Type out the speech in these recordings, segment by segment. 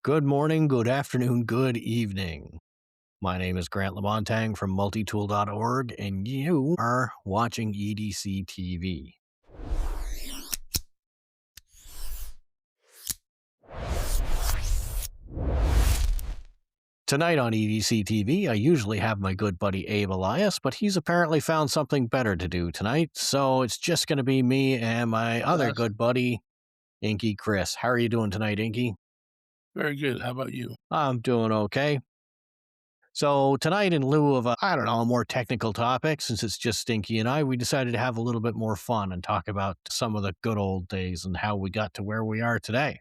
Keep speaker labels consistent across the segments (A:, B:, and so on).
A: Good morning, good afternoon, good evening. My name is Grant Lamontang from multitool.org, and you are watching EDC-TV. Tonight on EDC-TV, I usually have my good buddy Abe Elias, but he's apparently found something better to do tonight, so it's just going to be me and my other
B: Yes,
A: good buddy, Inky Chris. How are you doing tonight, Inky?
B: very good. How about you?
A: I'm doing okay. So tonight, in lieu of a more technical topic, since it's just Stinky and I, we decided to have a little bit more fun and talk about some of the good old days and how we got to where we are today.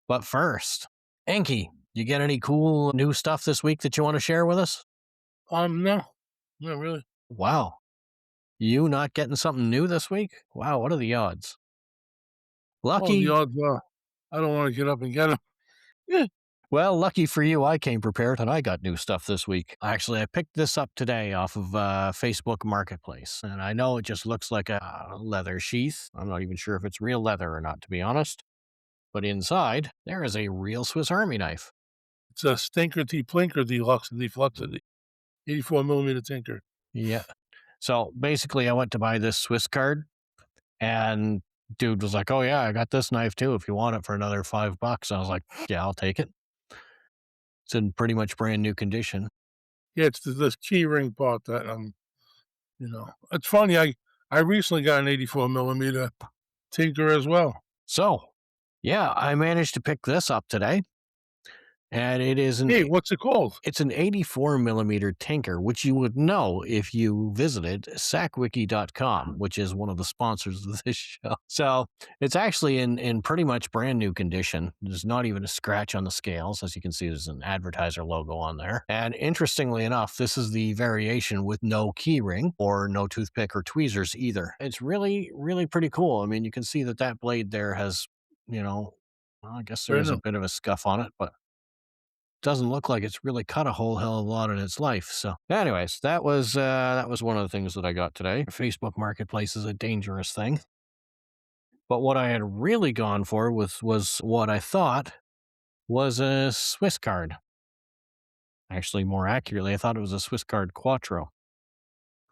A: But first, Inky, you get any cool new stuff this week that you want to share with us?
B: No, not really.
A: Wow, you not getting something new this week? Wow, what are the odds?
B: Well, the
A: Lucky.
B: odds are I don't want to get up and get them. Yeah,
A: Well, lucky for you, I came prepared and I got new stuff this week. Actually, I picked this up today off of Facebook Marketplace, and I know it just looks like a leather sheath. I'm not even sure if it's real leather or not, to be honest. But inside, there is a real Swiss Army knife.
B: it's a Stinker T Plinker Deluxe Defluxity, 84 millimeter Tinker.
A: Yeah. So basically, I went to buy this Swiss card, and dude was like, "Oh yeah, I got this knife too. If you want it for another $5." I was like, "Yeah, I'll take it." It's in pretty much brand new condition.
B: Yeah, it's this key ring part that It's funny. I recently got an 84 millimeter Tinker as well.
A: So, yeah, I managed to pick this up today. And it is
B: Hey, what's it called?
A: it's an 84 millimeter Tinker, which you would know if you visited sacwiki.com, which is one of the sponsors of this show. So it's actually in pretty much brand new condition. There's not even a scratch on the scales. As you can see, there's an advertiser logo on there. And interestingly enough, this is the variation with no key ring or no toothpick or tweezers either. It's really, really pretty cool. I mean, you can see that blade there has, well, I guess there
B: Very
A: is a
B: new.
A: bit of a scuff on it, but doesn't look like it's really cut a whole hell of a lot in its life. So, anyways, that was one of the things that I got today. Facebook Marketplace is a dangerous thing, but what I had really gone for was what I thought was a Swiss card. Actually, more accurately, I thought it was a Swiss card Quattro.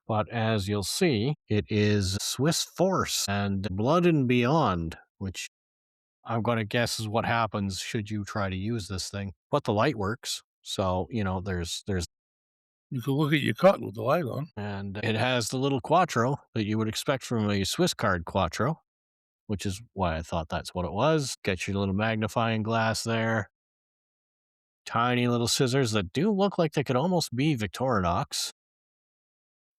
A: But as you'll see, it is Swiss Force and Blood and Beyond, which I'm going to guess is what happens should you try to use this thing. But the light works, so there's
B: You can look at your cut with the light on.
A: and it has the little Quattro that you would expect from a Swiss card Quattro, which is why I thought that's what it was. Get your little magnifying glass there. Tiny little scissors that do look like they could almost be Victorinox.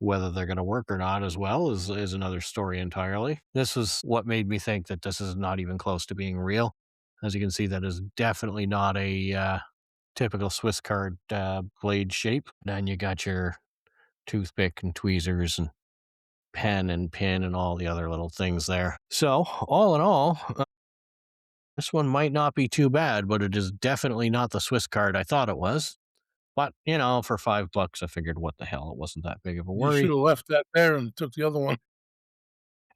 A: Whether they're going to work or not as well is another story entirely. This is what made me think that this is not even close to being real. As you can see, that is definitely not a typical Swiss card blade shape. Then you got your toothpick and tweezers and pen and pin and all the other little things there. So, all in all, this one might not be too bad, but it is definitely not the Swiss card I thought it was. But, for $5, I figured what the hell, it wasn't that big of a
B: You should
A: worry.
B: have left that there and took the other one.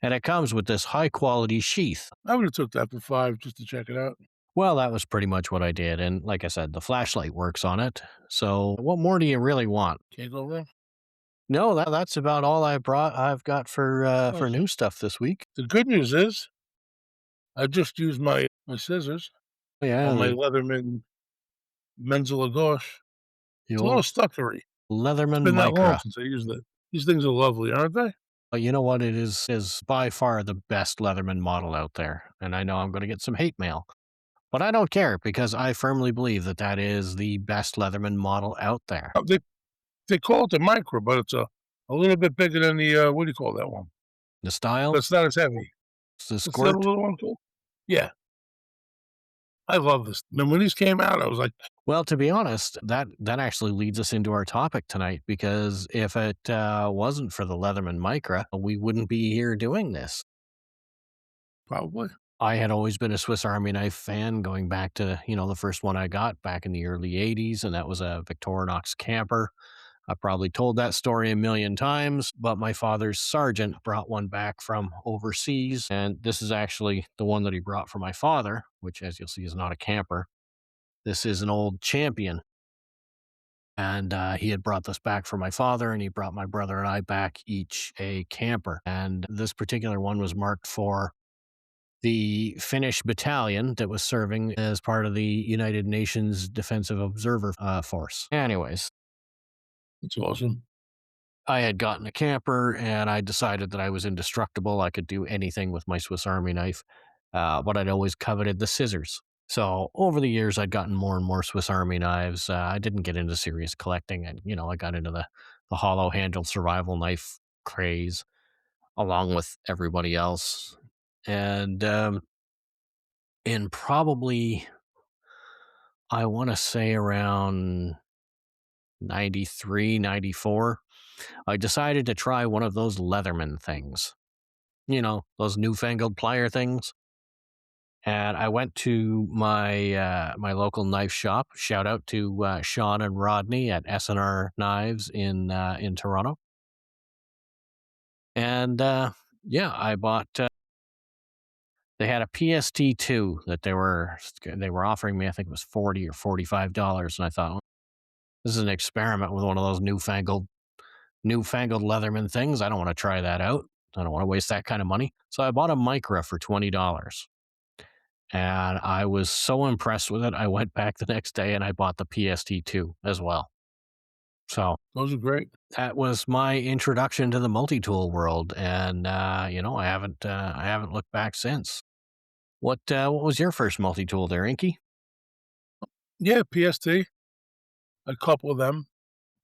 A: And it comes with this high quality sheath.
B: I would have took that for 5 just to check it out.
A: Well, that was pretty much what I did. And like I said, the flashlight works on it. So, what more do you really want?
B: Can't go wrong.
A: No, that's about all I've got for
B: Nice.
A: new stuff this week.
B: The good news is I just used my scissors
A: Yeah,
B: on my
A: the,
B: Leatherman Menzel gauche.
A: the
B: It's a little
A: old
B: stuckery. It's
A: Leatherman
B: been that long
A: Micra.
B: since I used it. These things are lovely, aren't they?
A: But you know what? It is by far the best Leatherman model out there. And I know I'm going to get some hate mail, but I don't care because I firmly believe that is the best Leatherman model out there.
B: They call it the Micra, but it's a little bit bigger than the, what do you call that one?
A: The
B: But
A: style,
B: it's not as heavy.
A: the
B: What's the other
A: squirt.
B: little one called? Yeah, I love this. And when these came out, I was like,
A: Well, to be honest, that actually leads us into our topic tonight because if it wasn't for the Leatherman Micra, we wouldn't be here doing this.
B: probably.
A: I had always been a Swiss Army knife fan going back to, the first one I got back in the early 80s, and that was a Victorinox camper. I probably told that story a million times, but my father's sergeant brought one back from overseas, and this is actually the one that he brought for my father, which, as you'll see, is not a camper. This is an old champion. And he had brought this back for my father, and he brought my brother and I back each a camper. And this particular one was marked for the Finnish battalion that was serving as part of the United Nations Defensive Observer Force. Anyways,
B: It's awesome.
A: I had gotten a camper and I decided that I was indestructible. I could do anything with my Swiss Army knife, but I'd always coveted the scissors. So over the years, I'd gotten more and more Swiss Army knives. I didn't get into serious collecting, and I got into the hollow handled survival knife craze along with everybody else. And in probably, I want to say around 93, 94, I decided to try one of those Leatherman things. Those newfangled plier things. And I went to my local knife shop. Shout out to Sean and Rodney at S&R Knives in Toronto. And yeah, I bought. They had a PST2 that they were offering me. I think it was $40 or $45, and I thought, well, this is an experiment with one of those newfangled Leatherman things. I don't want to try that out. I don't want to waste that kind of money. So I bought a Micra for $20. And I was so impressed with it. I went back the next day and I bought the PST2 as well. So
B: Those are great.
A: that was my introduction to the multi-tool world. And, I haven't looked back since. What was your first multi-tool there, Inky?
B: Yeah, PST, a couple of them,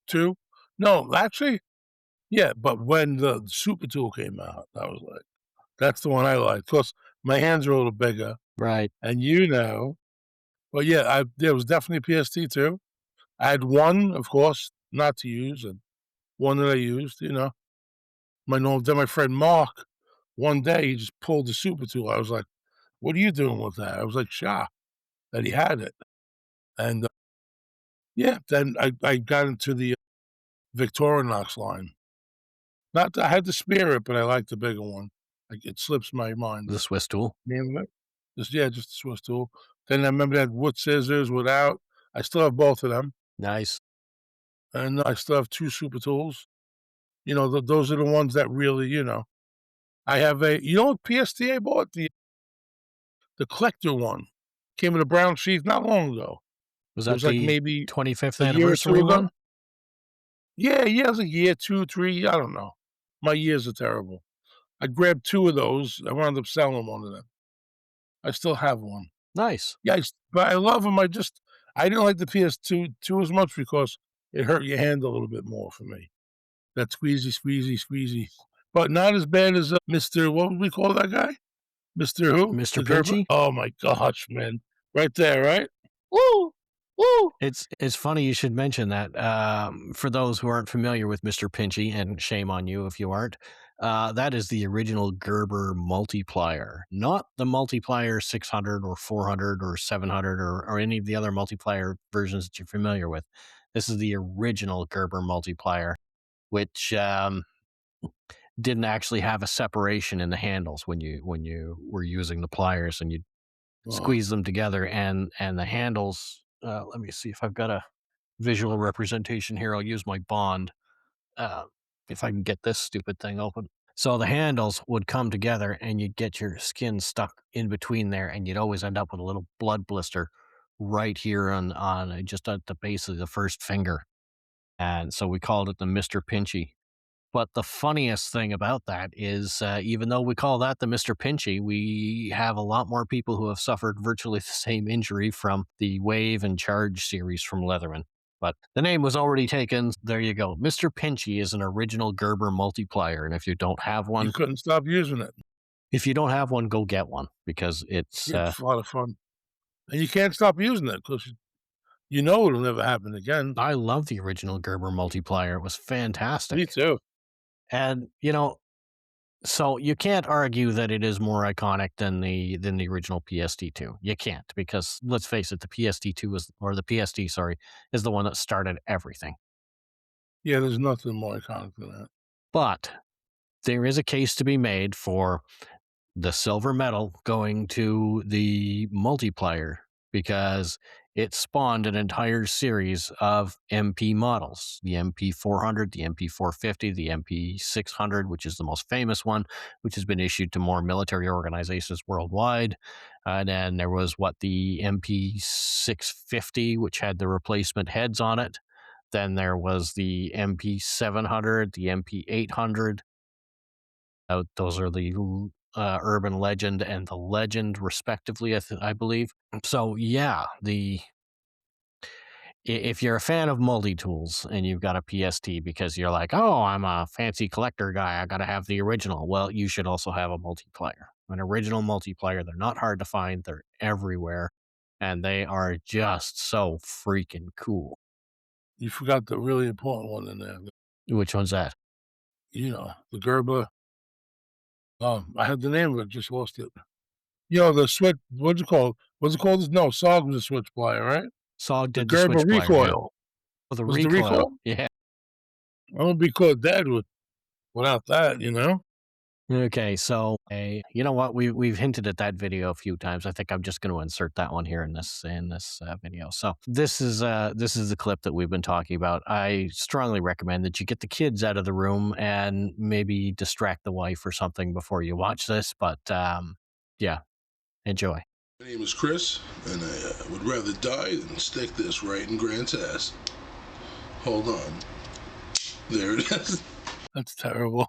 B: 2. No, actually, yeah, but when the Super Tool came out, I was like, that's the one I like. Cause my hands are a little bigger,
A: Right.
B: and but yeah, there was definitely a PST too. I had one, of course, not to use, and one that I used, then my friend Mark, one day, he just pulled the Super Tool. I was like, "What are you doing with that?" I was like shocked that he had it, and, yeah, then I got into the Victorinox line. Not that I had the Spirit, but I like the bigger one. Like, it slips my mind.
A: The Swiss tool.
B: Name of it? Just a Swiss tool. Then I remember that wood scissors without. I still have both of them,
A: Nice.
B: and I still have 2 super tools. Those are the ones that really, I have what PST I bought? The collector one. Came in a brown sheath not long ago.
A: Was
B: It
A: that
B: was, like,
A: the
B: maybe
A: 25th
B: a year or 2
A: anniversary
B: ago.
A: one?
B: Yeah, yeah, it was a year, 2, 3, I don't know. My years are terrible. I grabbed 2 of those. I wound up selling one of them. I still have one.
A: Nice.
B: Yeah, but I love them. I didn't like the PS2 as much because it hurt your hand a little bit more for me. That squeezy, squeezy, squeezy, but not as bad as, Mr. What would we call that guy? Mr. who?
A: Mr.
B: The Gerber?
A: Pinchy?
B: Oh my gosh, man. Right there, right? Woo! Woo!
A: It's funny you should mention that. For those who aren't familiar with Mr. Pinchy, and shame on you if you aren't, that is the original Gerber multiplier, not the multiplier 600 or 400 or 700 or any of the other multiplier versions that you're familiar with. This is the original Gerber multiplier, which didn't actually have a separation in the handles when you were using the pliers and you
B: Oh,
A: squeeze them together, and the handles. Let me see if I've got a visual representation here. I'll use my Bond, uh, if I can get this stupid thing open. So the handles would come together, and you'd get your skin stuck in between there, and you'd always end up with a little blood blister right here on just at the base of the first finger. And so we called it the Mister Pinchy. But the funniest thing about that is, even though we call that the Mr. Pinchy, we have a lot more people who have suffered virtually the same injury from the Wave and Charge series from Leatherman. But the name was already taken. There you go. Mr. Pinchy is an original Gerber multiplier, and
B: you couldn't stop using it.
A: if you don't have one, go get one because it's.
B: Yeah, it's a lot of fun, and you can't stop using it because you know it'll never happen again.
A: I love the original Gerber multiplier. It was
B: Me
A: fantastic,
B: too.
A: and so you can't argue that it is more iconic than the original PST2. You can't, because let's face it, the PST2 the PST, sorry, is the one that started everything.
B: Yeah, there's nothing more iconic than that.
A: But there is a case to be made for the silver medal going to the multiplier, because it spawned an entire series of MP models: the MP 400, the MP 450, the MP 600, which is the most famous one, which has been issued to more military organizations worldwide. And then there was the MP 650, which had the replacement heads on it. Then there was the MP 700, the MP 800. Those are the urban legend and the legend, respectively, I believe. So yeah, if you're a fan of multi tools and you've got a PST because you're like, oh, I'm a fancy collector guy, I got to have the original. Well, you should also have a multiplayer, an original multiplayer. They're not hard to find. They're everywhere, and they are just so freaking cool.
B: You forgot the really important one in there.
A: Which one's that?
B: The Gerber. I had the name of it, just lost it. The switch. What's it called? What's it called? No, SOG was a switch plier, right?
A: Sog
B: The
A: did the
B: Gerber
A: switch plier, yeah.
B: recoil.
A: Oh, the
B: Was it the
A: recoil,
B: recoil?
A: yeah.
B: I would be caught dead without that.
A: Okay, so you know what? We've hinted at that video a few times. I think I'm just going to insert that one here in this video. So this is the clip that we've been talking about. I strongly recommend that you get the kids out of the room and maybe distract the wife or something before you watch this. But yeah, enjoy.
C: My name is Chris, and I would rather die than stick this right in Grant's ass. Hold on. There it is.
B: That's terrible.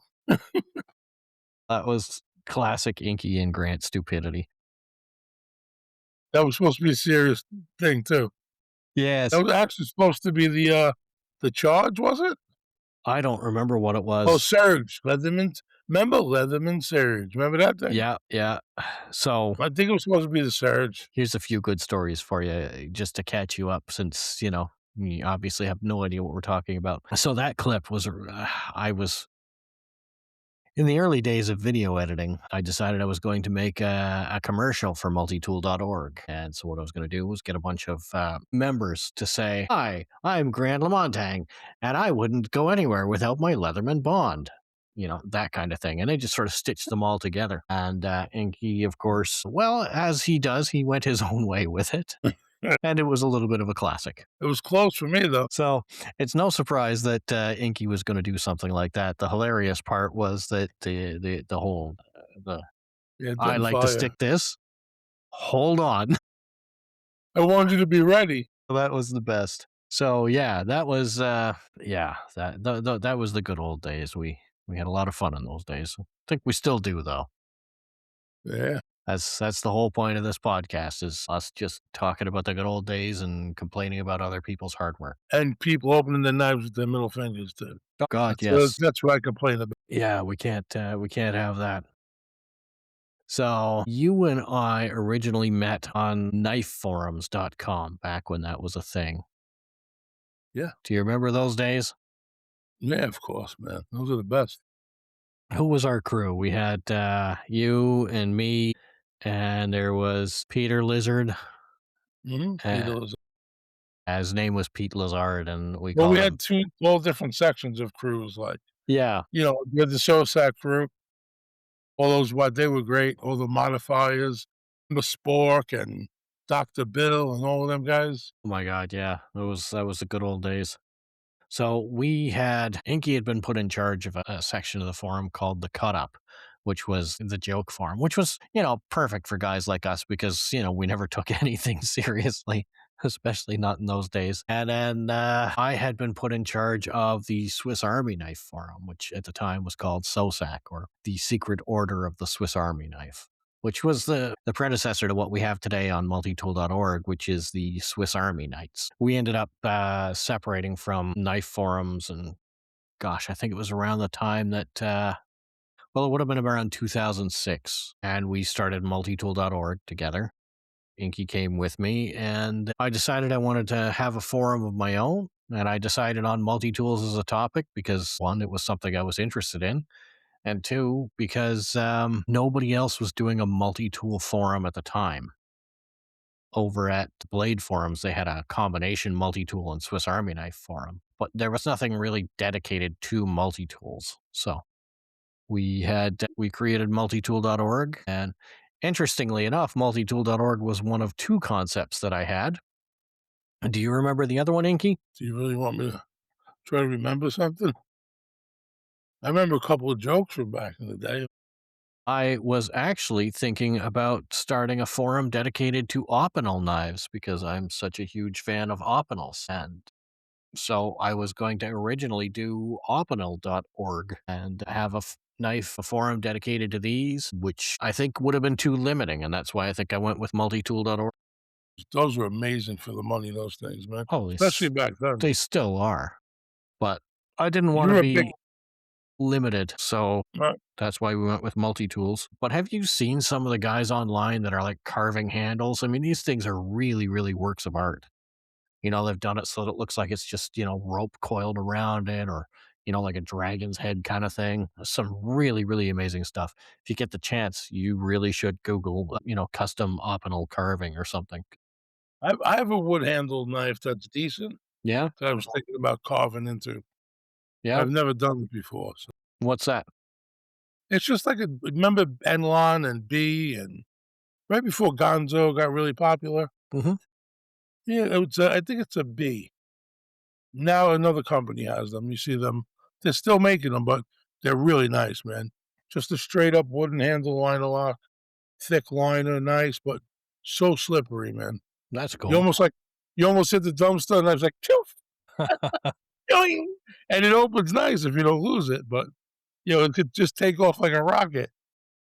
A: That was classic Inky and Grant stupidity.
B: That was supposed to be a serious thing too.
A: Yes,
B: That was actually supposed to be the charge, was it?
A: I don't remember what it
B: Oh,
A: was.
B: Surge. Leatherman. Remember Leatherman Surge? Remember that thing?
A: Yeah, yeah. So
B: I think it was supposed to be the Surge.
A: here's a few good stories for you, just to catch you up, since you obviously have no idea what we're talking about. So that clip was, I was in the early days of video editing. I decided I was going to make a commercial for multitool.org. And so what I was going to do was get a bunch of members to say, "Hi, I'm Grant Lamontang, and I wouldn't go anywhere without my Leatherman Bond." That kind of thing. And I just sort of stitched them all together. And Inky, of course, well, as he does, he went his own way with it. And it was a little bit of a classic.
B: It was close for me though.
A: So it's no surprise that Inky was going to do something like that. The hilarious part was that the whole the
B: Yeah,
A: I
B: didn't
A: like to
B: fire.
A: stick this. Hold on,
B: I wanted you to be ready.
A: that was the best. So yeah, that was yeah, that was the good old days. We had a lot of fun in those days. I think we still do, though.
B: Yeah.
A: That's the whole point of this podcast, is us just talking about the good old days and complaining about other people's hardware.
B: And people opening their knives with their middle fingers too.
A: Oh God,
B: That's
A: yes.
B: that's what I complain about.
A: Yeah, we can't have that. So you and I originally met on knifeforums.com back when that was a thing.
B: Yeah.
A: Do you remember those days?
B: Yeah, of course, man. Those are the best.
A: Who was our crew? We had you and me, and there was Peter Lizard. Uh,
B: Beatles.
A: his name was Pete Lazard, and we
B: Well, we
A: called
B: had
A: him.
B: 2 all different sections of crews, like,
A: Yeah.
B: you had the Sosac crew, all those what they were great, all the modifiers, the Spork and Dr. Bill and all of them guys.
A: Oh my God, yeah. That was the good old days. So we had Inky had been put in charge of a section of the forum called the Cut Up, which was the joke forum, which was, perfect for guys like us because, we never took anything seriously, especially not in those days. And then I had been put in charge of the Swiss Army Knife forum, which at the time was called SOSAC, or the Secret Order of the Swiss Army Knife, which was the predecessor to what we have today on multitool.org, which is the Swiss Army Knights. We ended up separating from knife forums, and gosh, I think it was around the time that, well, it would have been around 2006, and we started multitool.org together. Inky came with me, and I decided I wanted to have a forum of my own. And I decided on multi-tools as a topic because, one, it was something I was interested in, and two, because nobody else was doing a multi-tool forum at the time. Over at Blade Forums, they had a combination multi-tool and Swiss Army Knife forum, but there was nothing really dedicated to multi-tools. So we created multitool.org, and interestingly enough, multitool.org was one of two concepts that I had. Do you remember the other one, Inky?
B: Do you really want me to try to remember something? I remember a couple of jokes from back in the day.
A: I was actually thinking about starting a forum dedicated to opinel knives because I'm such a huge fan of opinels. And so I was going to originally do opinel.org and have a forum dedicated to these, which I think would have been too limiting. And that's why I think I went with multitool.org.
B: Those were amazing for the money, those things, man,
A: Oh,
B: especially back then.
A: they still are. But I didn't want to
B: You're a big
A: be limited. So
B: uh,
A: that's why we went with multi-tools. But have you seen some of the guys online that are like carving handles? I mean, these things are really, really works of art. They've done it so that it looks like it's just, rope coiled around it or, like a dragon's head kind of thing. Some really, really amazing stuff. If you get the chance, you really should Google, custom opinel carving or something.
B: I have a wood handled knife that's decent
A: Yeah.
B: that I was thinking about carving into.
A: Yeah.
B: I've never done it before, so
A: What's that?
B: it's just like a remember Enlon and B and right before Gonzo got really popular?
A: Hmm.
B: Yeah, it's a I think it's a B. Now another company has them. You see them. They're still making them, but they're really nice, man. Just a straight up wooden handle liner lock, thick liner, nice, but so slippery, man.
A: That's
B: You
A: cool.
B: almost like you almost hit the dumpster and I was like, "Poof," yoing, and it opens nice if you don't lose it, but, it could just take off like a rocket.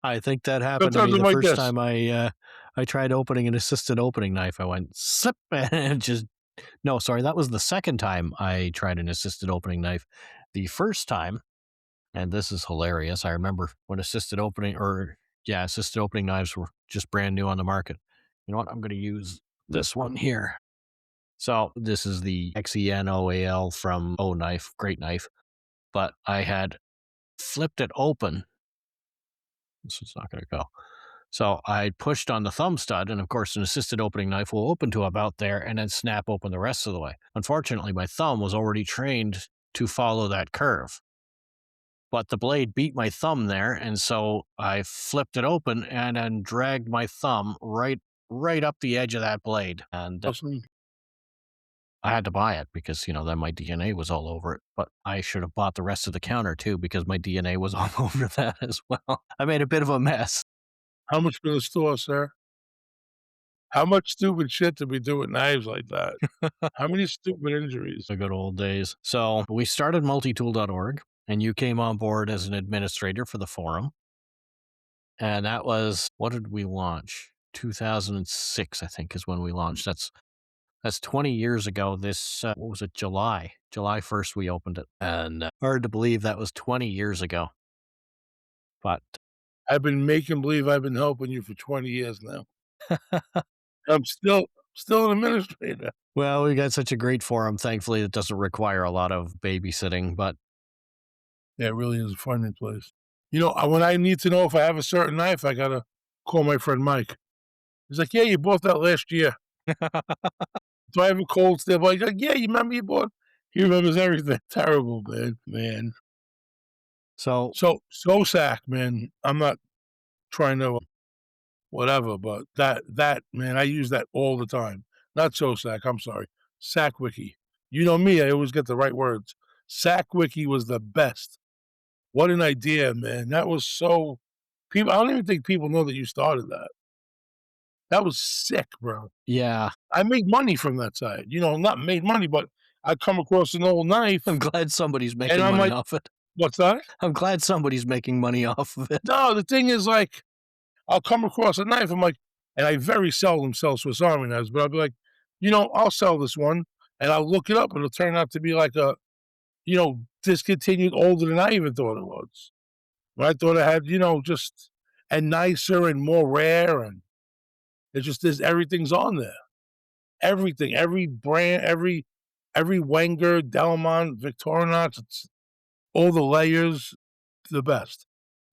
A: I think that happened to
B: Sometimes
A: me
B: I'm
A: the
B: like
A: first
B: this.
A: time I tried opening an assisted opening knife. I went slip and it just no, sorry, that was the second time I tried an assisted opening knife. The first time, and this is hilarious, I remember when assisted opening knives were just brand new on the market. You know what? I'm going to use this one here. So this is the XENOAL from O Knife, great knife, but I had flipped it open. This is not going to go. So I pushed on the thumb stud, and of course, an assisted opening knife will open to about there and then snap open the rest of the way. Unfortunately, my thumb was already trained to follow that curve, but the blade beat my thumb there, and so I flipped it open and then dragged my thumb right up the edge of that blade, and
B: Awesome.
A: I had to buy it because then my DNA was all over it. But I should have bought the rest of the counter too because my DNA was all over that as well. I made a bit of a mess.
B: How much for the store, sir? How much stupid shit did we do with knives like that? How many stupid injuries?
A: The good old days. So we started multitool.org and you came on board as an administrator for the forum. And that was, what did we launch? 2006, I think, is when we launched. That's 20 years ago. This, what was it, July 1st, we opened it. And hard to believe that was 20 years ago. But
B: I've been making believe I've been helping you for 20 years now. I'm still an administrator.
A: well, we got such a great forum. Thankfully, it doesn't require a lot of babysitting. But
B: Yeah, it really is a funny place. When I need to know if I have a certain knife, I gotta call my friend Mike. He's like, "Yeah, you bought that last year. Do I have a cold step?" He's like, "Yeah, you remember you bought." He remembers everything. Terrible, man.
A: so
B: So sack, man. I'm not trying to whatever, but that man, I use that all the time. Not so sack. I'm sorry, SackWiki. You know me. I always get the right words. SackWiki was the best. What an idea, man. That was so people I don't even think people know that you started that. That was sick, bro.
A: yeah,
B: I made money from that side. Not made money, but I come across an old
A: I'm
B: knife
A: glad somebody's
B: and
A: making
B: I'm
A: money
B: like,
A: off it.
B: "What's that?"
A: I'm glad somebody's making money off of it.
B: No, the thing is, like, I'll come across a knife, I'm like and I very seldom sell Swiss Army knives, but I'll be like, I'll sell this one," and I'll look it up, and it'll turn out to be like a, discontinued older than I even thought it was. I thought it had, just and nicer and more rare, and it just is everything's on there. Everything, every brand, every Wenger, Delmont, Victorinox, it's all the layers, the best.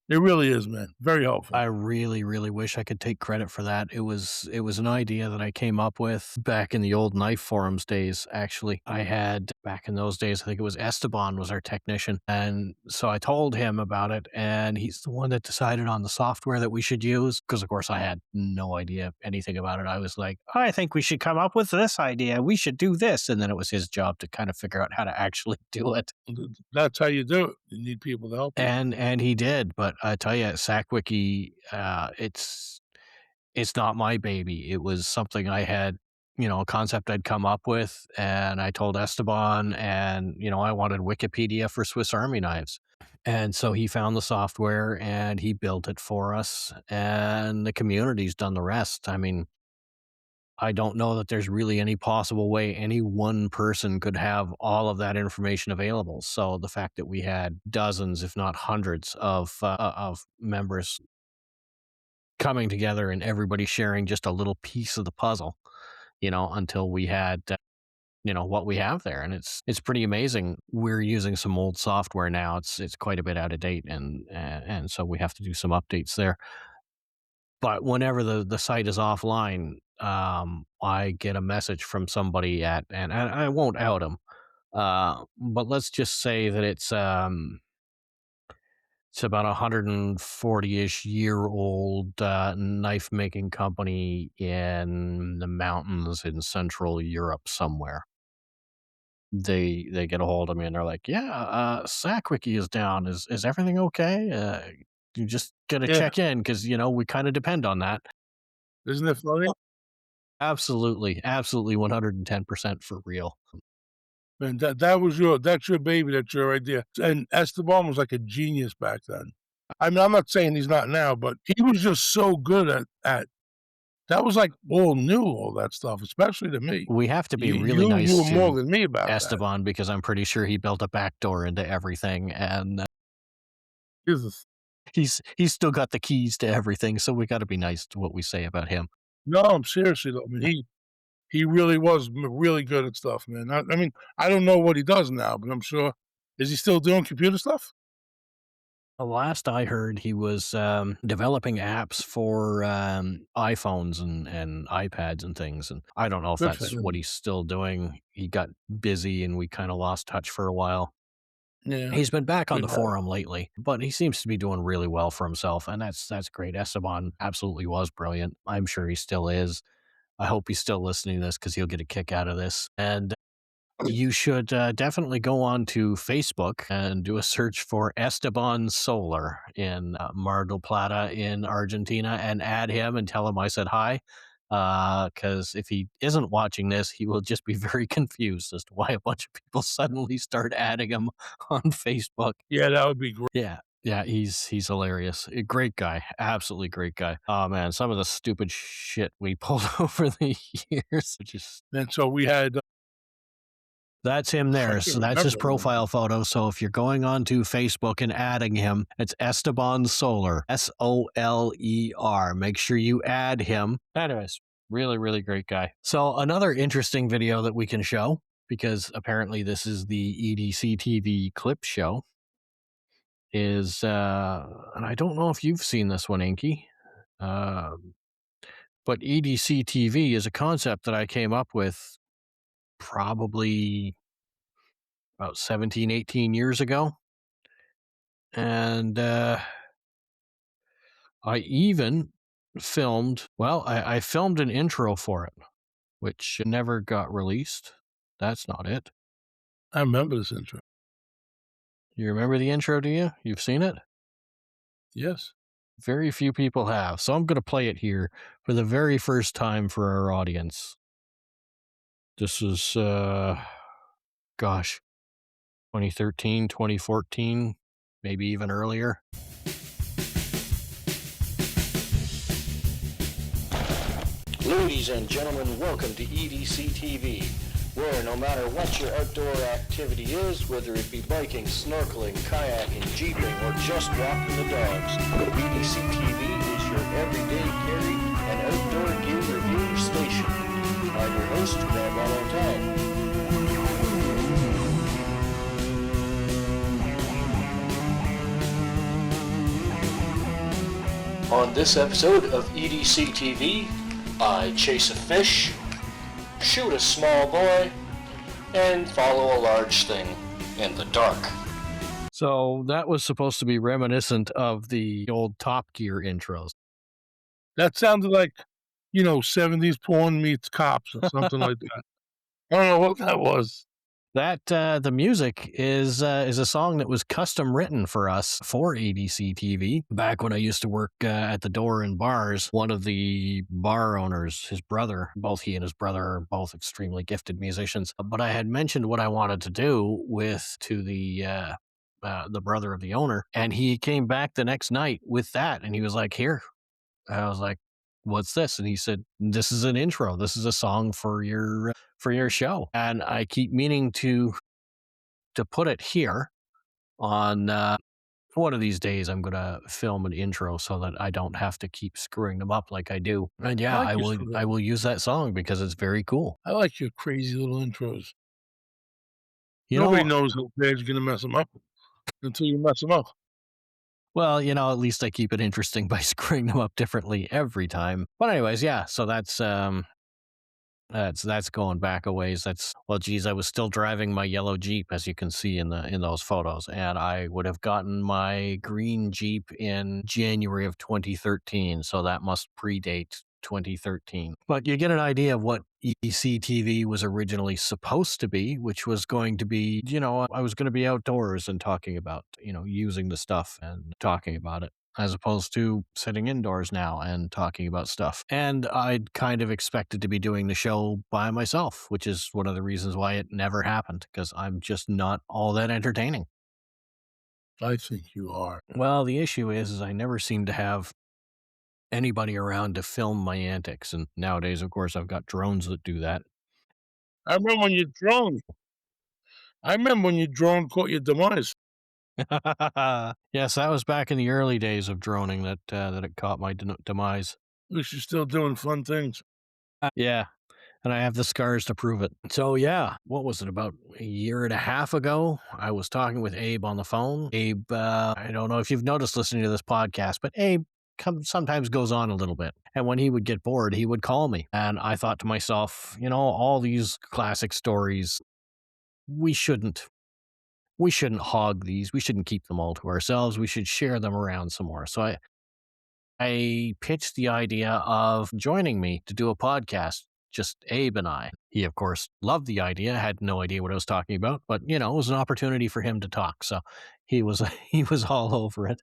B: It really is, man. Very helpful.
A: I really, really wish I could take credit for that. It was an idea that I came up with back in the old knife forums days, actually. I had back in those days, I think it was Esteban was our technician. And so I told him about it, and he's the one that decided on the software that we should use. Because, of course, I had no idea anything about it. I was like, I think we should come up with this idea. We should do this. And then it was his job to kind of figure out how to actually do it.
B: That's how you do it. You need people to help you.
A: And he did. But I tell you, SACWiki, it's not my baby. It was something I had, a concept I'd come up with, and I told Esteban, and, I wanted Wikipedia for Swiss Army knives. And so he found the software and he built it for us, and the community's done the rest. I mean, I don't know that there's really any possible way any one person could have all of that information available. So the fact that we had dozens, if not hundreds, of members coming together and everybody sharing just a little piece of the puzzle, until we had, what we have there. And it's pretty amazing. We're using some old software now. It's quite a bit out of date. And so we have to do some updates there. But whenever the site is offline, I get a message from somebody and I won't out them. But let's just say that it's about 140-ish year old knife making company in the mountains in Central Europe somewhere. They get a hold of me and they're like, "Yeah, SACWiki is down. Is everything okay? You just gotta
B: Yeah.
A: check in because we kind of depend on that."
B: Isn't it funny?
A: Absolutely, absolutely, 110% for real.
B: Man, that's your baby, that's your idea. And Esteban was like a genius back then. I mean, I'm not saying he's not now, but he was just so good at that was like all new, all that stuff, especially to me.
A: We have to be really nice
B: You were more
A: to
B: than me about that.
A: Esteban because I'm pretty sure he built a backdoor into everything, and
B: Jesus.
A: he's still got the keys to everything. So we got to be nice to what we say about him.
B: No, I'm seriously though. I mean, he really was really good at stuff, man. I mean, I don't know what he does now, but I'm sure. Is he still doing computer stuff?
A: The last I heard, he was developing apps for iPhones and iPads and things. And I don't know if
B: Good for
A: that's
B: him.
A: what he's still doing. He got busy and we kind of lost touch for a while.
B: Yeah.
A: He's been back on
B: Good
A: the
B: guy.
A: forum lately, but he seems to be doing really well for himself, and that's great. Esteban absolutely was brilliant. I'm sure he still is. I hope he's still listening to this because he'll get a kick out of this. And you should definitely go on to Facebook and do a search for Esteban Solar in Mar del Plata in Argentina and add him and tell him I said hi. Because if he isn't watching this, he will just be very confused as to why a bunch of people suddenly start adding him on Facebook.
B: Yeah, that would be great.
A: Yeah, he's hilarious. A great guy, absolutely great guy. Oh man, some of the stupid shit we pulled over the years, just
B: And so we had
A: that's him
B: I
A: there.
B: can't
A: So that's his
B: remember.
A: profile photo. So if you're going on to Facebook and adding him, it's Esteban Solar, Soler. Make sure you add him. Anyways, really, really great guy. So another interesting video that we can show, because apparently this is the EDC-TV clip show, is, and I don't know if you've seen this one, Inky, but EDC-TV is a concept that I came up with probably about 17, 18 years ago. And I even filmed, I filmed an intro for it, which never got released. That's not it.
B: I remember this intro.
A: You remember the intro, do you? You've seen it?
B: Yes.
A: Very few people have. So I'm going to play it here for the very first time for our audience. This is, 2013, 2014, maybe even earlier. Ladies and gentlemen, welcome to EDC-TV, where no matter what your outdoor activity is, whether it be biking, snorkeling, kayaking, jeeping, or just walking the dogs, EDC-TV is your everyday carry and outdoor gear review station. I'm your host, Grant Valentine. On this episode of EDC-TV, I chase a fish, shoot a small boy,
D: and follow a large thing in the dark.
A: So that was supposed to be reminiscent of the old Top Gear intros.
B: That sounded like, 70s porn meets cops or something like that. I don't know what that was.
A: That the music is a song that was custom written for us for EDC-TV. Back when I used to work at the door in bars, one of the bar owners, his brother, both he and his brother are both extremely gifted musicians. But I had mentioned what I wanted to do to the brother of the owner, and he came back the next night with that, and he was like, "Here." I was like, "What's this?" And he said, "This is an intro. This is a song for your show." And I keep meaning to put it here on one of these days. I'm gonna film an intro so that I don't have to keep screwing them up like I do. And
B: I
A: yeah,
B: like
A: I
B: your
A: will
B: stuff.
A: I will use that song because it's very cool.
B: I like your crazy little intros.
A: You
B: Nobody
A: know,
B: knows how bad you're gonna mess them up until you mess them up.
A: well, at least I keep it interesting by screwing them up differently every time. But anyways, yeah, so that's going back a ways. Well, geez, I was still driving my yellow Jeep, as you can see in those photos, and I would have gotten my green Jeep in January of 2013, so that must predate 2013. But you get an idea of what EDC-TV was originally supposed to be, which was going to be, I was going to be outdoors and talking about, using the stuff and talking about it, as opposed to sitting indoors now and talking about stuff. And I'd kind of expected to be doing the show by myself, which is one of the reasons why it never happened, because I'm just not all that entertaining.
B: I think you are.
A: Well, the issue is I never seem to have anybody around to film my antics. And nowadays, of course, I've got drones that do that.
B: I remember when your drone caught your demise.
A: Yes, that was back in the early days of droning that it caught my demise.
B: At least you're still doing fun things.
A: Yeah, and I have the scars to prove it. So yeah, what was it, about a year and a half ago? I was talking with Abe on the phone. Abe, I don't know if you've noticed listening to this podcast, but Abe sometimes goes on a little bit. And when he would get bored, he would call me. And I thought to myself, all these classic stories, we shouldn't we shouldn't hog these. We shouldn't keep them all to ourselves. We should share them around some more. So I pitched the idea of joining me to do a podcast, just Abe and I. He, of course, loved the idea, had no idea what I was talking about, but it was an opportunity for him to talk. So he was he was all over it.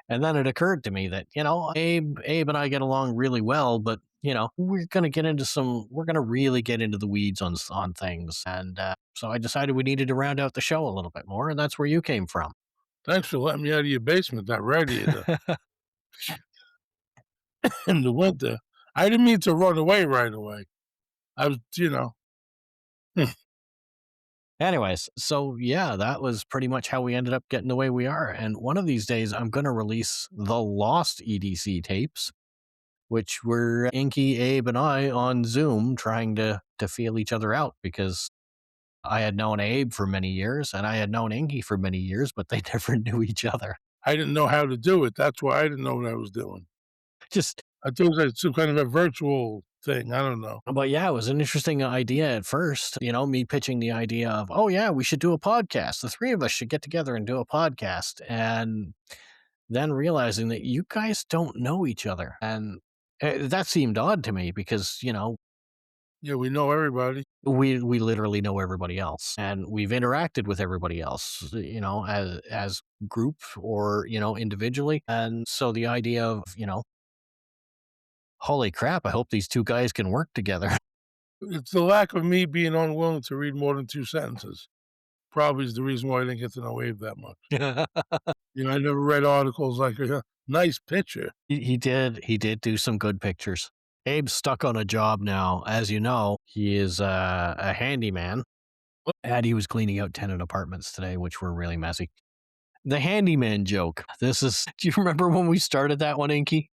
A: And then it occurred to me that, Abe and I get along really well, but we're gonna really get into the weeds on things. And so I decided we needed to round out the show a little bit more, and that's where you came from.
B: Thanks for letting me out of your basement, that radiator, in the winter. I didn't mean to run away right away. I was,
A: Anyways, so yeah, that was pretty much how we ended up getting the way we are. And one of these days, I'm going to release the lost EDC tapes, which were Inky, Abe, and I on Zoom trying to feel each other out, because I had known Abe for many years and I had known Inky for many years, but they never knew each other.
B: I didn't know how to do it. That's why I didn't know what I was doing.
A: Just
B: I thought it was like some kind of a virtual thing. I don't know.
A: But yeah, it was an interesting idea at first. Me pitching the idea of, oh yeah, we should do a podcast. The three of us should get together and do a podcast. And then realizing that you guys don't know each other. And that seemed odd to me because,
B: Yeah, we know everybody.
A: we literally know everybody else and we've interacted with everybody else, as group or, individually. And so the idea of, holy crap, I hope these two guys can work together.
B: It's the lack of me being unwilling to read more than 2 sentences. Probably is the reason why I didn't get to know Abe that much. I never read articles like, "Nice picture."
A: He did do some good pictures. Abe's stuck on a job now. As you know, he is a handyman, and he was cleaning out tenant apartments today, which were really messy. The handyman joke. Do you remember when we started that one, Inky?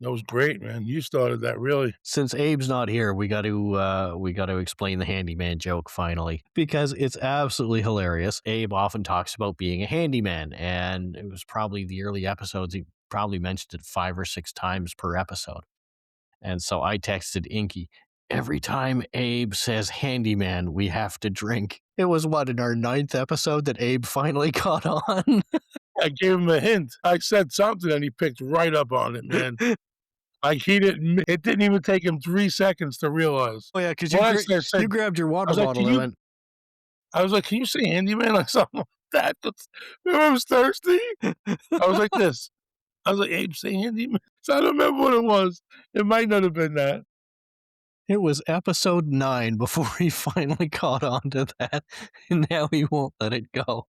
B: That was great, man. You started that, really.
A: Since Abe's not here, we got to explain the handyman joke finally, because it's absolutely hilarious. Abe often talks about being a handyman, and it was probably the early episodes. He probably mentioned it 5 or 6 times per episode. And so I texted Inky, every time Abe says handyman, we have to drink. It was what, in our 9th episode that Abe finally caught on?
B: I gave him a hint. I said something and he picked right up on it, man. Like it didn't even take him 3 seconds to realize.
A: Oh, yeah, because
B: What I said,
A: you grabbed your
B: I
A: water
B: was like,
A: bottle and went,
B: I was like, "Can you say handyman?" Like something like that. Remember I was thirsty? I was like this. I was like, "Abe, say handyman." So I don't remember what it was. It might not have been that.
A: it was episode 9 before he finally caught on to that, and now he won't let it go.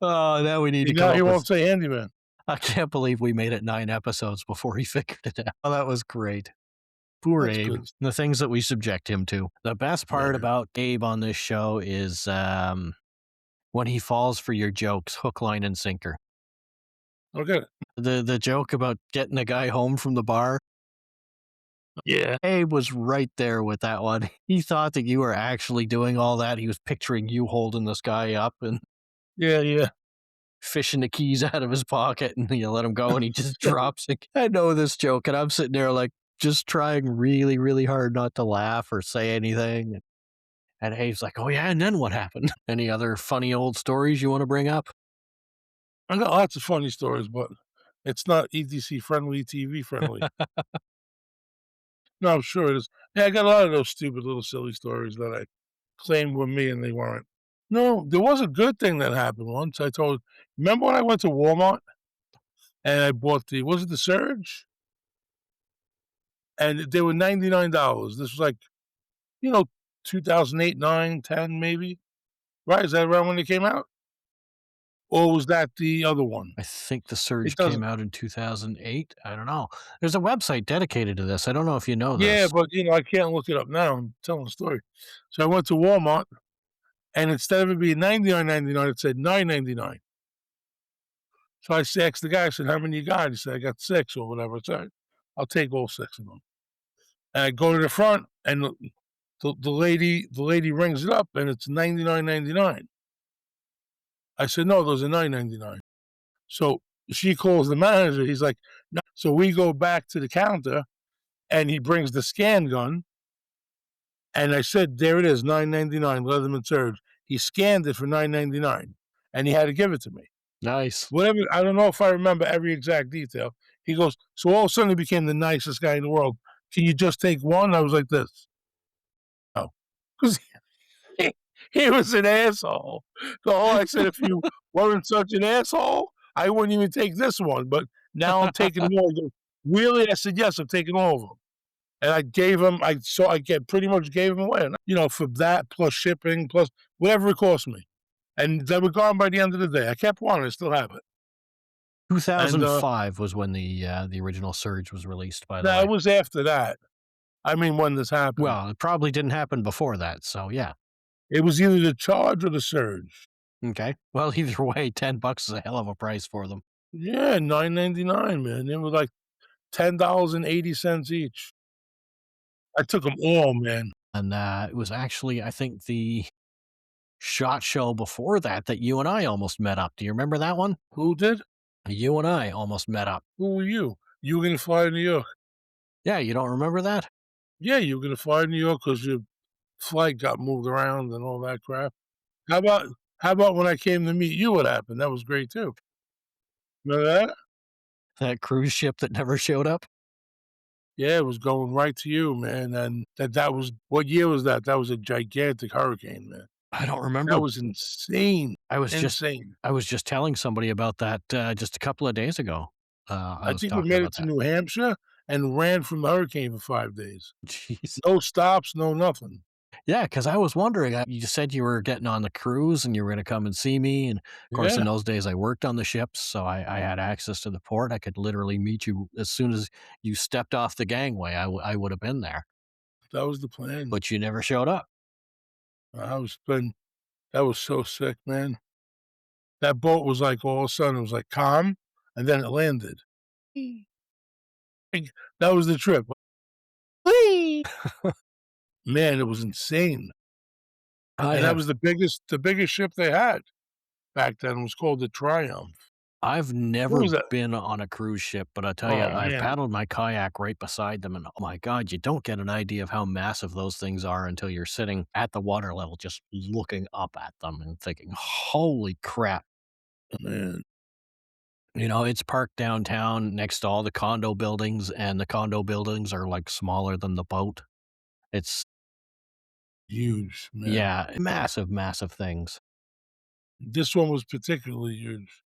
A: Oh, now we need to come
B: Now he
A: up with...
B: won't say handyman.
A: I can't believe we made it 9 episodes before he figured it out. Oh, that was great. Poor
B: That's
A: Abe.
B: good.
A: The things that we subject him to. The best part
B: Yeah.
A: about Abe on this show is when he falls for your jokes, hook, line, and sinker.
B: Okay.
A: The joke about getting a guy home from the bar.
B: Yeah.
A: Abe was right there with that one. He thought that you were actually doing all that. He was picturing you holding this guy up and
B: Yeah.
A: fishing the keys out of his pocket, and you let him go, and he just drops it. I know this joke, and I'm sitting there like just trying really, really hard not to laugh or say anything. And Abe's like, "Oh yeah, and then what happened?" Any other funny old stories you want to bring up?
B: I got lots of funny stories, but it's not EDC friendly, TV friendly. No, I'm sure it is. Yeah, I got a lot of those stupid little silly stories that I claimed were me and they weren't. No, there was a good thing that happened once. Remember when I went to Walmart and I bought was it the Surge? And they were $99. This was like, you know, 2008, 9, 10 maybe? Right? Is that around when it came out? Or was that the other one?
A: I think the
B: It
A: Surge
B: doesn't
A: came out in 2008. I don't know. There's a website dedicated to this. I don't know if you know
B: Yeah,
A: this.
B: but, I can't look it up now. I'm telling a story. So I went to Walmart, and instead of it being $99.99, it said $9.99. So I asked the guy, I said, "How many you got?" He said, "I got 6 or whatever." I said, "I'll take all 6 of them." And I go to the front, and the lady rings it up, and it's $99.99. I said, "No, those are $9.99." So she calls the manager. He's like, "No." So we go back to the counter, and he brings the scan gun, and I said, "There it is, $9.99, Leatherman Surge." He scanned it for $9.99, and he had to give it to me.
A: Nice.
B: Whatever, I don't know if I remember every exact detail. He goes, "So all of a sudden he became the nicest guy in the world. Can you just take one?" I was like this. Oh, because he was an asshole. I said, "If you weren't such an asshole, I wouldn't even take this one. But now I'm taking more." He goes, "Really?" I said, "Yes, I'm taking all of them." And I gave him, pretty much gave him away. And, for that plus shipping plus whatever it cost me. And they were gone by the end of the day. I kept one. I still have it. And
A: 2005 was when the original Surge was released, by the
B: that
A: way.
B: was after that. I mean, when this happened.
A: Well, it probably didn't happen before that, so yeah.
B: It was either the Charge or the Surge.
A: Okay. Well, either way, $10 is a hell of a price for them.
B: Yeah, $9.99, man. They were like $10.80 each. I took them all, man.
A: And it was actually, I think, the SHOT Show before that you and I almost met up. Do you remember that one?
B: Who did?
A: You and I almost met up.
B: Who were you? You were gonna fly to New York.
A: Yeah, you don't remember that?
B: Yeah, you were gonna fly to New York because your flight got moved around and all that crap. How about how about when I came to meet you, what happened? That was great too. Remember that?
A: That cruise ship that never showed up?
B: Yeah, it was going right to you, man, and that was what year was that? That was a gigantic hurricane, man.
A: I don't
B: That
A: remember.
B: was insane,
A: I was
B: insane.
A: just telling somebody about that just a couple of days ago. I
B: I
A: was
B: think we
A: talking
B: made it
A: about
B: to
A: that.
B: New Hampshire and ran from the hurricane for 5 days.
A: Jeez.
B: No stops, no nothing.
A: Yeah, because I was wondering, you said you were getting on the cruise and you were going to come and see me. And of course, in
B: Yeah,
A: those days, I worked on the ships, so I had access to the port. I could literally meet you as soon as you stepped off the gangway. I would have been there,
B: that was the plan.
A: but you never showed up.
B: I was been that was so sick, man. That boat was like all of a sudden, it was like calm, and then it landed. Like, that was the trip. Whee! Man, it was insane.
A: I
B: And that
A: have
B: was the biggest ship they had back then. It was called the Triumph.
A: I've
B: What
A: never
B: was that?
A: been on a cruise ship, but I tell you,
B: Oh,
A: I've
B: man.
A: paddled my kayak right beside them, and oh my god, you don't get an idea of how massive those things are until you're sitting at the water level, just looking up at them and thinking, "Holy crap."
B: Man,
A: You know, it's parked downtown next to all the condo buildings, and the condo buildings are, like, smaller than the boat. It's
B: huge, man.
A: yeah, massive, massive things.
B: This one was particularly huge.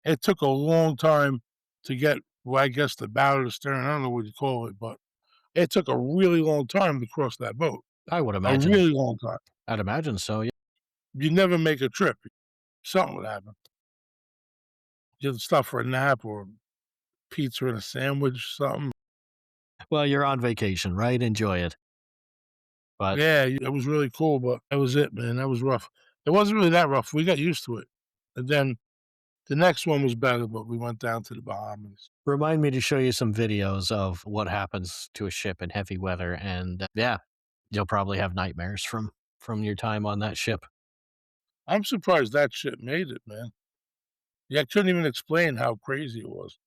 B: It took a long time to get, well, I guess the bow to the stern, I don't know what you call it, but it took a really long time to cross that boat.
A: I would
B: A
A: imagine
B: really long time.
A: I'd imagine so, yeah.
B: You never make a trip. Something would happen. You'd stop for a nap or pizza and a sandwich, something.
A: Well, you're on vacation, right? Enjoy it. But
B: Yeah, it was really cool, but that was it, man. That was rough. It wasn't really that rough. We got used to it. And then the next one was better, but we went down to the Bahamas.
A: remind me to show you some videos of what happens to a ship in heavy weather, and, yeah, you'll probably have nightmares from your time on that ship.
B: I'm surprised that shit made it, man. Yeah, I couldn't even explain how crazy it was.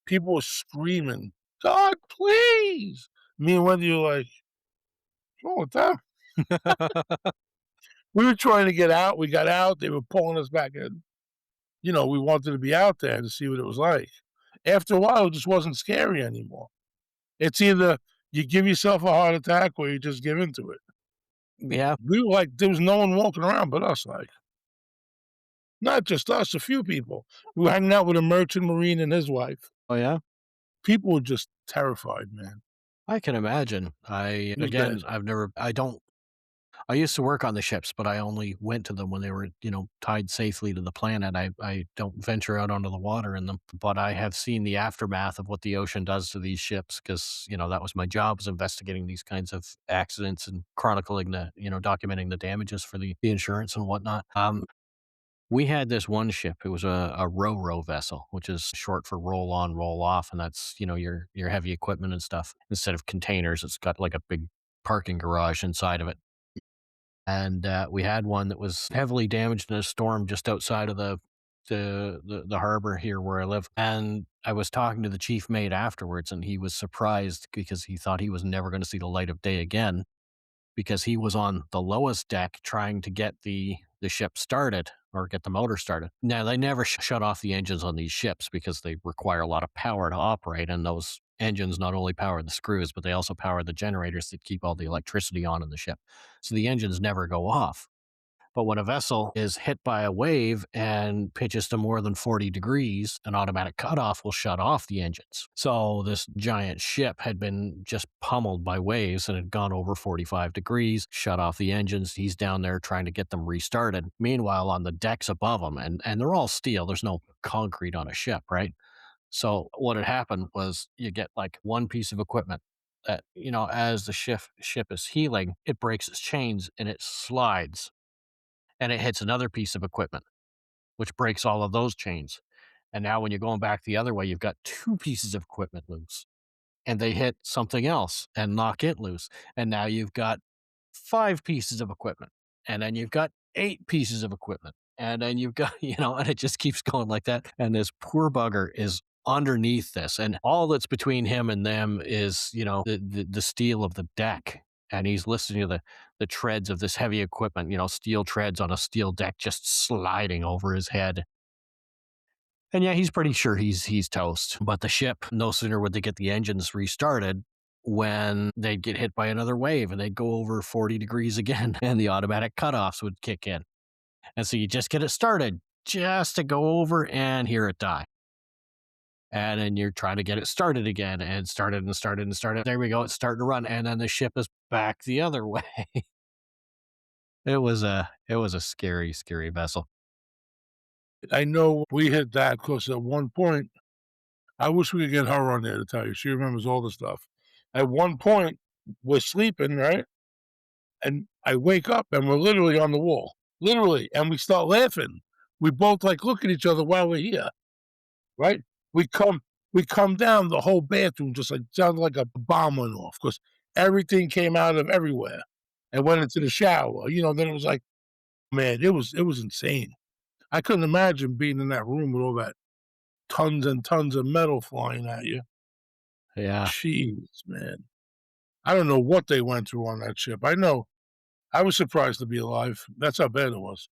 B: People were screaming, "God, please!" Me and Wendy were like, "What's wrong with that?" We were trying to get out. We got out. They were pulling us back in. You know, we wanted to be out there to see what it was like. After a while, it just wasn't scary anymore. It's either you give yourself a heart attack or you just give into it.
A: Yeah.
B: We were like, there was no one walking around but us, like, not just us, a few people. We were hanging out with a merchant marine and his wife.
A: Oh, yeah?
B: People were just terrified, man.
A: I can imagine. I
B: It was bad.
A: again, I don't I used to work on the ships, but I only went to them when they were, tied safely to the planet. I don't venture out onto the water in them, but I have seen the aftermath of what the ocean does to these ships because, that was my job, was investigating these kinds of accidents and chronicling documenting the damages for the insurance and whatnot. We had this one ship. It was a ro-ro vessel, which is short for roll on, roll off, and that's, your heavy equipment and stuff. Instead of containers, it's got like a big parking garage inside of it. And, we had one that was heavily damaged in a storm just outside of the harbor here where I live, and I was talking to the chief mate afterwards, and he was surprised because he thought he was never gonna see the light of day again, because he was on the lowest deck trying to get the ship started or get the motor started. Now, they never shut off the engines on these ships because they require a lot of power to operate, and those engines not only power the screws, but they also power the generators that keep all the electricity on in the ship. So the engines never go off. But when a vessel is hit by a wave and pitches to more than 40 degrees, an automatic cutoff will shut off the engines. So this giant ship had been just pummeled by waves and had gone over 45 degrees, shut off the engines. He's down there trying to get them restarted. Meanwhile, on the decks above him, and they're all steel, there's no concrete on a ship, right? So what had happened was you get like one piece of equipment that, as the ship is healing, it breaks its chains and it slides and it hits another piece of equipment, which breaks all of those chains. And now when you're going back the other way, you've got two pieces of equipment loose and they hit something else and knock it loose. And now you've got five pieces of equipment. And then you've got eight pieces of equipment. And then you've got, and it just keeps going like that. And this poor bugger is underneath this. And all that's between him and them is, the steel of the deck. And he's listening to the treads of this heavy equipment, steel treads on a steel deck just sliding over his head. And yeah, he's pretty sure he's toast. But the ship, no sooner would they get the engines restarted when they'd get hit by another wave and they'd go over 40 degrees again and the automatic cutoffs would kick in. And so you just get it started just to go over and hear it die. And then you're trying to get it started again and started and started and started. There we go. It's starting to run. And then the ship is back the other way. It was a scary, scary vessel.
B: I know we hit that because at one point, I wish we could get her on there to tell you. She remembers all the stuff. At one point, we're sleeping, right? And I wake up and we're literally on the wall, literally, and we start laughing. We both like look at each other while we're here, right? We come we come down, the whole bathroom just like sounded like a bomb went off because everything came out of everywhere and went into the shower. Then it was like, man, it was insane. I couldn't imagine being in that room with all that. tons and tons of metal flying at you.
A: Yeah.
B: Jeez, man. I don't know what they went through on that ship. I know I was surprised to be alive. That's how bad it was.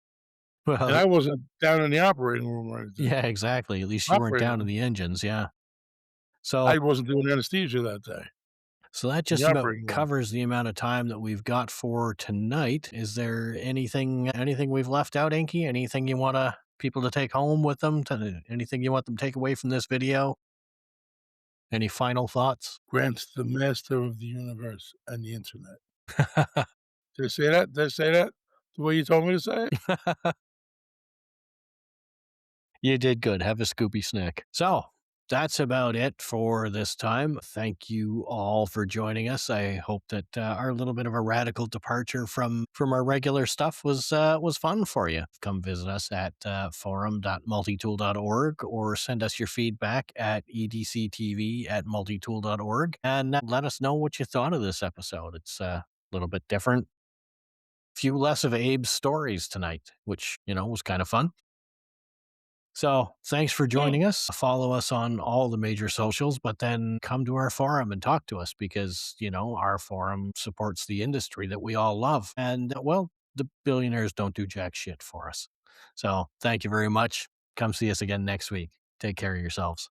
B: And
A: Well,
B: I wasn't down in the operating room or anything.
A: yeah, exactly. At least you weren't
B: Operating
A: down in
B: room.
A: the engines. Yeah. So
B: I wasn't doing anesthesia that day
A: So that
B: in the
A: just about
B: operating room.
A: covers the amount of time that we've got for tonight. Is there anything we've left out, Inky? Anything you want people to take home with them? Anything you want them to take away from this video? Any final thoughts?
B: Grant's the master of the universe and the internet. Did I say that? Did I say that the way you told me to say it?
A: You did good. Have a Scoopy snack. So that's about it for this time. Thank you all for joining us. I hope that our little bit of a radical departure from our regular stuff was fun for you. Come visit us at forum.multitool.org or send us your feedback at EDC-TV@multitool.org and let us know what you thought of this episode. It's a little bit different. Few less of Abe's stories tonight, which, was kind of fun. So thanks for
B: Yeah.
A: joining us. Follow us on all the major socials, but then come to our forum and talk to us because, our forum supports the industry that we all love. And well, the billionaires don't do jack shit for us. So thank you very much. Come see us again next week. Take care of yourselves.